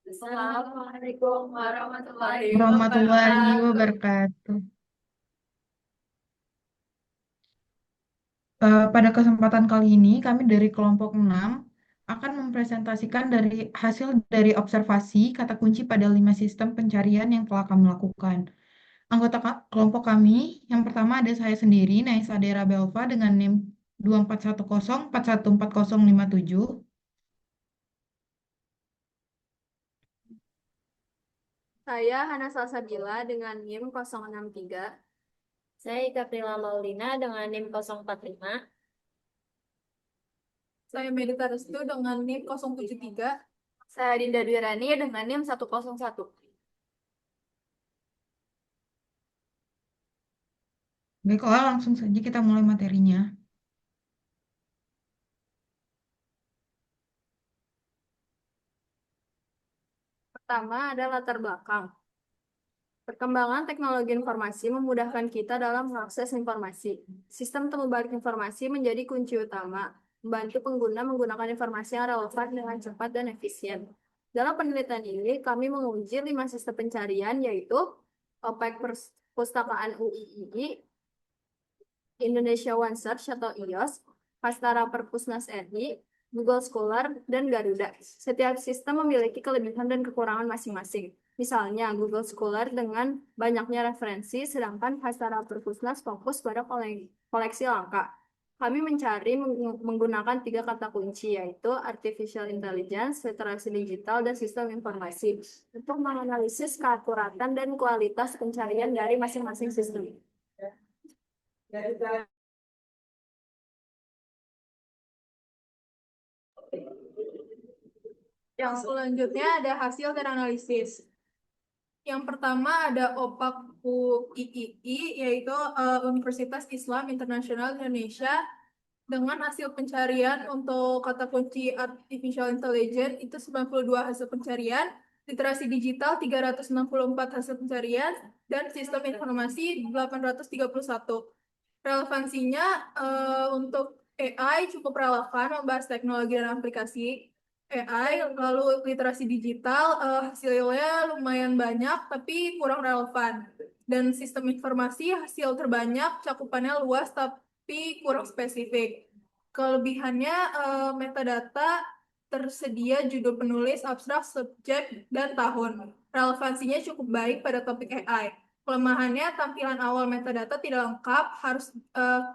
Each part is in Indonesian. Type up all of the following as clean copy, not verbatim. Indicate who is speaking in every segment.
Speaker 1: Assalamualaikum warahmatullahi
Speaker 2: Warahmatullahi
Speaker 1: wabarakatuh.
Speaker 2: wabarakatuh. Pada kesempatan kali ini, kami dari kelompok 6 akan mempresentasikan hasil dari observasi kata kunci pada 5 sistem pencarian yang telah kami lakukan. Kelompok kami, yang pertama ada saya sendiri, Naisa Dera Belva dengan NIM 2410414057.
Speaker 1: Saya Hana Salsabila dengan NIM 063.
Speaker 3: Saya Ika Prila Maulina dengan NIM 045.
Speaker 1: Saya Medita Restu dengan NIM 073. Saya Dinda Dwirani dengan NIM 101.
Speaker 2: Baiklah, langsung saja kita mulai materinya.
Speaker 1: Pertama ada latar belakang. Perkembangan teknologi informasi memudahkan kita dalam mengakses informasi. Sistem temu balik informasi menjadi kunci utama, membantu pengguna menggunakan informasi yang relevan dengan cepat dan efisien. Dalam penelitian ini, kami menguji 5 sistem pencarian, yaitu OPEC Perpustakaan UII, Indonesia One Search atau IOS, Hastara Perpusnas RI, Google Scholar, dan Garuda. Setiap sistem memiliki kelebihan dan kekurangan masing-masing. Misalnya, Google Scholar dengan banyaknya referensi, sedangkan Hastara Perpusnas fokus pada koleksi langka. Kami mencari menggunakan 3 kata kunci, yaitu Artificial Intelligence, literasi digital, dan sistem informasi, untuk menganalisis keakuratan dan kualitas pencarian dari masing-masing sistem. Yang selanjutnya ada hasil dan analisis. Yang pertama ada OPAK UII, yaitu Universitas Islam Internasional Indonesia, dengan hasil pencarian untuk kata kunci Artificial Intelligence itu 92 hasil pencarian, literasi digital 364 hasil pencarian, dan sistem informasi 831. Relevansinya untuk AI cukup relevan, membahas teknologi dan aplikasi AI. Lalu literasi digital hasilnya lumayan banyak tapi kurang relevan. Dan sistem informasi hasil terbanyak, cakupannya luas tapi kurang spesifik. Kelebihannya metadata tersedia judul penulis, abstrak, subjek, dan tahun. Relevansinya cukup baik pada topik AI. Kelemahannya, tampilan awal metadata tidak lengkap, harus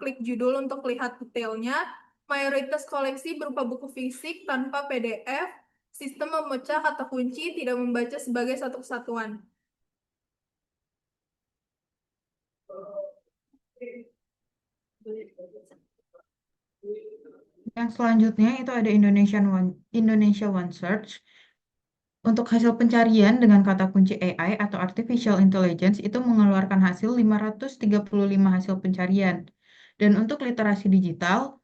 Speaker 1: klik judul untuk lihat detailnya. Mayoritas koleksi berupa buku fisik tanpa PDF. Sistem memecah kata kunci, tidak membaca sebagai satu kesatuan.
Speaker 2: Yang selanjutnya itu ada Indonesia One Search. Untuk hasil pencarian dengan kata kunci AI atau Artificial Intelligence itu mengeluarkan hasil 535 hasil pencarian. Dan untuk literasi digital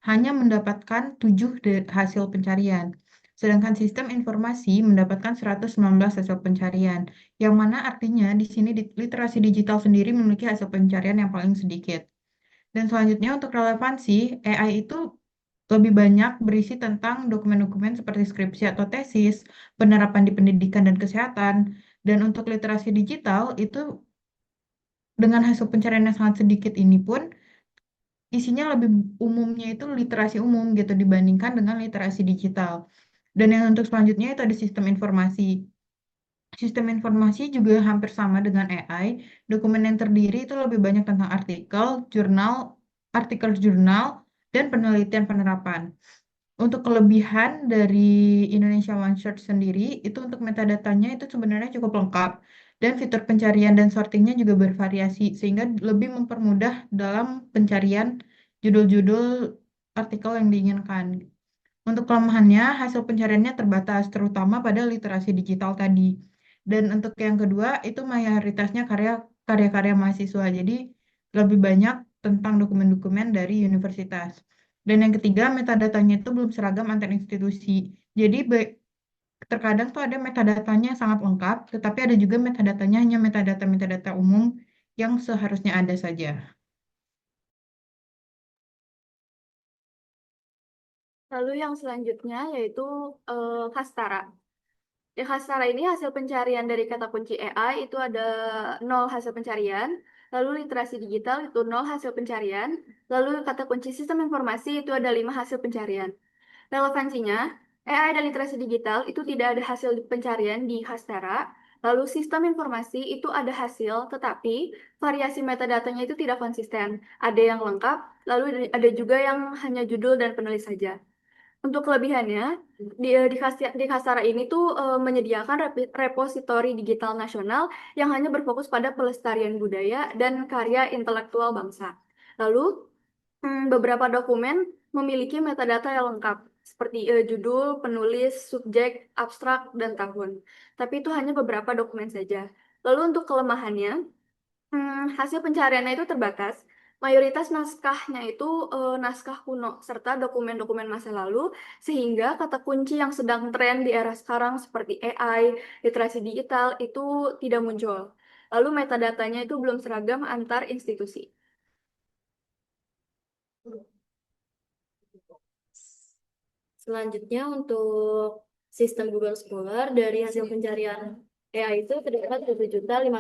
Speaker 2: hanya mendapatkan 7 hasil pencarian. Sedangkan sistem informasi mendapatkan 119 hasil pencarian. Yang mana artinya di sini literasi digital sendiri memiliki hasil pencarian yang paling sedikit. Dan selanjutnya untuk relevansi, AI itu lebih banyak berisi tentang dokumen-dokumen seperti skripsi atau tesis, penerapan di pendidikan dan kesehatan, dan untuk literasi digital itu dengan hasil pencarian yang sangat sedikit ini pun isinya lebih umumnya itu literasi umum gitu dibandingkan dengan literasi digital. Dan yang untuk selanjutnya itu ada sistem informasi. Sistem informasi juga hampir sama dengan AI. Dokumen yang terdiri itu lebih banyak tentang artikel jurnal, dan penelitian penerapan. Untuk kelebihan dari Indonesia One Search sendiri, itu untuk metadatanya itu sebenarnya cukup lengkap. Dan fitur pencarian dan sortingnya juga bervariasi, sehingga lebih mempermudah dalam pencarian judul-judul artikel yang diinginkan. Untuk kelemahannya, hasil pencariannya terbatas, terutama pada literasi digital tadi. Dan untuk yang kedua, itu mayoritasnya karya-karya mahasiswa. Jadi lebih banyak tentang dokumen-dokumen dari universitas. Dan yang ketiga, metadatanya itu belum seragam antar institusi. Jadi terkadang tuh ada metadatanya sangat lengkap, tetapi ada juga metadatanya hanya metadata-metadata umum yang seharusnya ada saja.
Speaker 1: Lalu yang selanjutnya yaitu Hastara.
Speaker 4: Di Hastara ini hasil pencarian dari kata kunci AI itu ada 0 hasil pencarian, lalu literasi digital itu 0 hasil pencarian, lalu kata kunci sistem informasi itu ada 5 hasil pencarian. Relevansinya, AI dan literasi digital itu tidak ada hasil pencarian di Hastara, lalu sistem informasi itu ada hasil, tetapi variasi metadata-nya itu tidak konsisten. Ada yang lengkap, lalu ada juga yang hanya judul dan penulis saja. Untuk kelebihannya, di Hastara ini tuh menyediakan repositori digital nasional yang hanya berfokus pada pelestarian budaya dan karya intelektual bangsa. Lalu, beberapa dokumen memiliki metadata yang lengkap, seperti judul, penulis, subjek, abstrak, dan tahun. Tapi itu hanya beberapa dokumen saja. Lalu untuk kelemahannya, hasil pencariannya itu terbatas. Mayoritas naskahnya itu naskah kuno serta dokumen-dokumen masa lalu, sehingga kata kunci yang sedang tren di era sekarang seperti AI, literasi digital itu tidak muncul. Lalu metadatanya itu belum seragam antar institusi.
Speaker 3: Selanjutnya untuk sistem Google Scholar dari hasil pencarian AI itu terdapat 7.570.000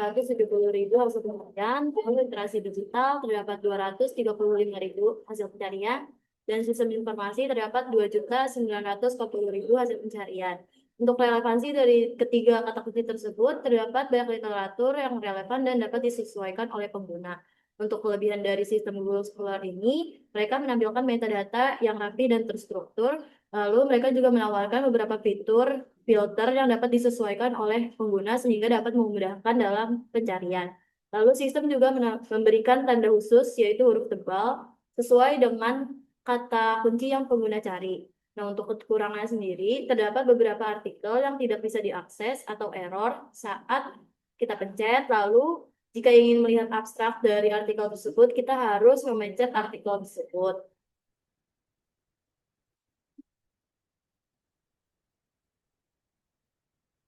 Speaker 3: hasil pencarian, lalu literasi digital terdapat 235.000 hasil pencarian, dan sistem informasi terdapat 2.940.000 hasil pencarian. Untuk relevansi dari ketiga kata kunci tersebut, terdapat banyak literatur yang relevan dan dapat disesuaikan oleh pengguna. Untuk kelebihan dari sistem Google Scholar ini, mereka menampilkan metadata yang rapi dan terstruktur. Lalu mereka juga menawarkan beberapa fitur filter yang dapat disesuaikan oleh pengguna sehingga dapat memudahkan dalam pencarian. Lalu sistem juga memberikan tanda khusus yaitu huruf tebal sesuai dengan kata kunci yang pengguna cari. Nah, untuk kekurangannya sendiri, terdapat beberapa artikel yang tidak bisa diakses atau error saat kita pencet. Lalu, jika ingin melihat abstrak dari artikel tersebut, kita harus memencet artikel tersebut.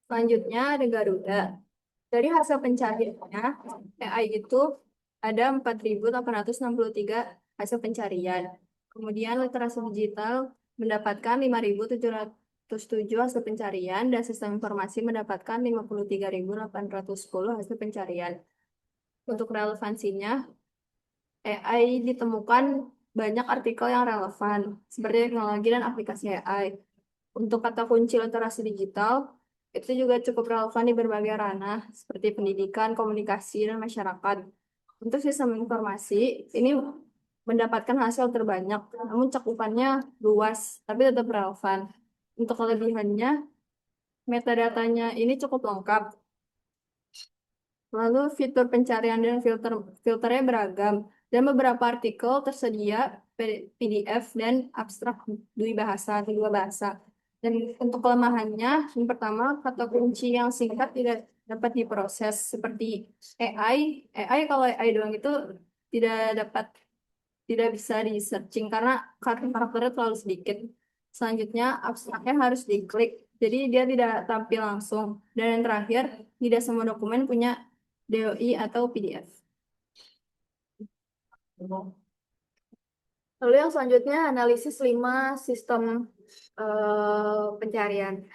Speaker 1: Selanjutnya ada Garuda. Dari hasil pencariannya, AI itu ada 4.863 hasil pencarian. Kemudian literasi digital mendapatkan 5.707 hasil pencarian dan sistem informasi mendapatkan 53.810 hasil pencarian. Untuk relevansinya, AI ditemukan banyak artikel yang relevan, seperti teknologi dan aplikasi AI. Untuk kata kunci literasi digital, itu juga cukup relevan di berbagai ranah, seperti pendidikan, komunikasi, dan masyarakat. Untuk sistem informasi, ini mendapatkan hasil terbanyak, namun cakupannya luas, tapi tetap relevan. Untuk kelebihannya, metadatanya ini cukup lengkap. Lalu fitur pencarian dan filternya beragam, dan beberapa artikel tersedia PDF dan abstrak kedua bahasa. Dan untuk kelemahannya, yang pertama, kata kunci yang singkat tidak dapat diproses seperti AI kalau AI doang itu tidak bisa di searching karena karakternya terlalu sedikit. Selanjutnya, abstraknya harus diklik, jadi dia tidak tampil langsung. Dan yang terakhir, tidak semua dokumen punya DOI atau PDF.
Speaker 4: Lalu yang selanjutnya analisis 5 sistem pencarian.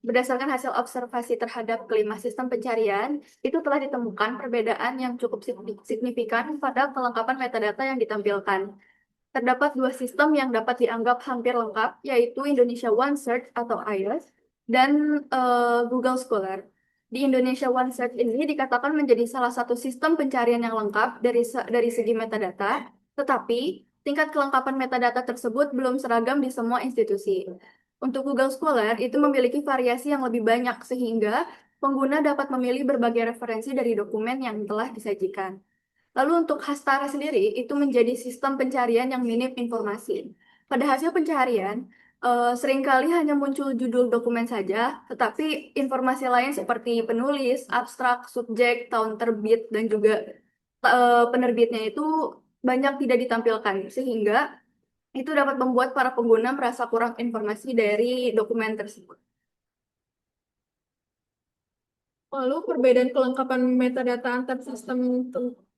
Speaker 4: Berdasarkan hasil observasi terhadap kelima sistem pencarian, itu telah ditemukan perbedaan yang cukup signifikan pada kelengkapan metadata yang ditampilkan. Terdapat 2 sistem yang dapat dianggap hampir lengkap, yaitu Indonesia OneSearch atau IOS dan Google Scholar. Di Indonesia OneSearch ini dikatakan menjadi salah satu sistem pencarian yang lengkap dari segi metadata, tetapi tingkat kelengkapan metadata tersebut belum seragam di semua institusi. Untuk Google Scholar, itu memiliki variasi yang lebih banyak sehingga pengguna dapat memilih berbagai referensi dari dokumen yang telah disajikan. Lalu untuk Hastara sendiri, itu menjadi sistem pencarian yang minim informasi. Pada hasil pencarian, seringkali hanya muncul judul dokumen saja, tetapi informasi lain seperti penulis, abstrak, subjek, tahun terbit, dan juga penerbitnya itu banyak tidak ditampilkan, sehingga itu dapat membuat para pengguna merasa kurang informasi dari dokumen tersebut.
Speaker 1: Lalu perbedaan kelengkapan metadata antar sistem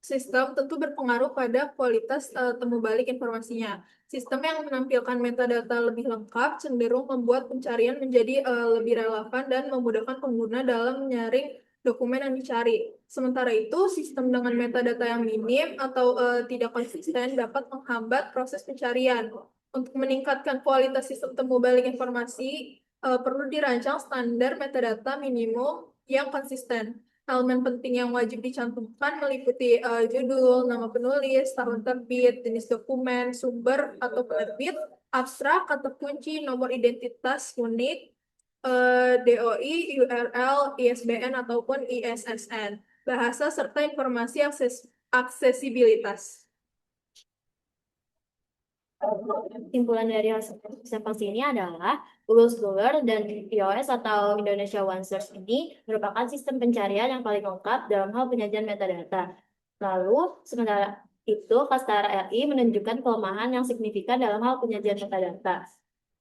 Speaker 1: sistem tentu berpengaruh pada kualitas temu balik informasinya. Sistem yang menampilkan metadata lebih lengkap cenderung membuat pencarian menjadi lebih relevan dan memudahkan pengguna dalam menyaring dokumen yang dicari. Sementara itu, sistem dengan metadata yang minim atau tidak konsisten dapat menghambat proses pencarian. Untuk meningkatkan kualitas sistem temu balik informasi, perlu dirancang standar metadata minimum yang konsisten. Elemen penting yang wajib dicantumkan meliputi judul, nama penulis, tahun terbit, jenis dokumen, sumber atau penerbit, abstrak, kata kunci, nomor identitas unik, DOI, URL, ISBN ataupun ISSN, bahasa serta informasi aksesibilitas.
Speaker 3: Kesimpulan dari hasil observasi ini adalah Google Scholar dan iOS atau Indonesia OneSearch ini merupakan sistem pencarian yang paling lengkap dalam hal penyajian metadata. Lalu, sementara itu, Kastara RI menunjukkan kelemahan yang signifikan dalam hal penyajian metadata.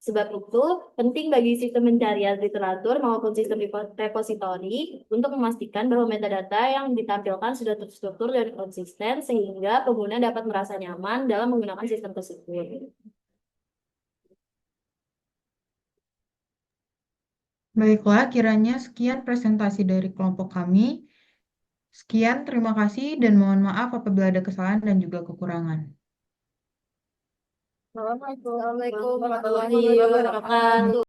Speaker 3: Sebab itu, penting bagi sistem pencarian literatur maupun sistem repositori untuk memastikan bahwa metadata yang ditampilkan sudah terstruktur dan konsisten sehingga pengguna dapat merasa nyaman dalam menggunakan sistem tersebut.
Speaker 2: Baiklah, kiranya sekian presentasi dari kelompok kami. Sekian, terima kasih dan mohon maaf apabila ada kesalahan dan juga kekurangan.
Speaker 3: Assalamualaikum warahmatullahi wabarakatuh.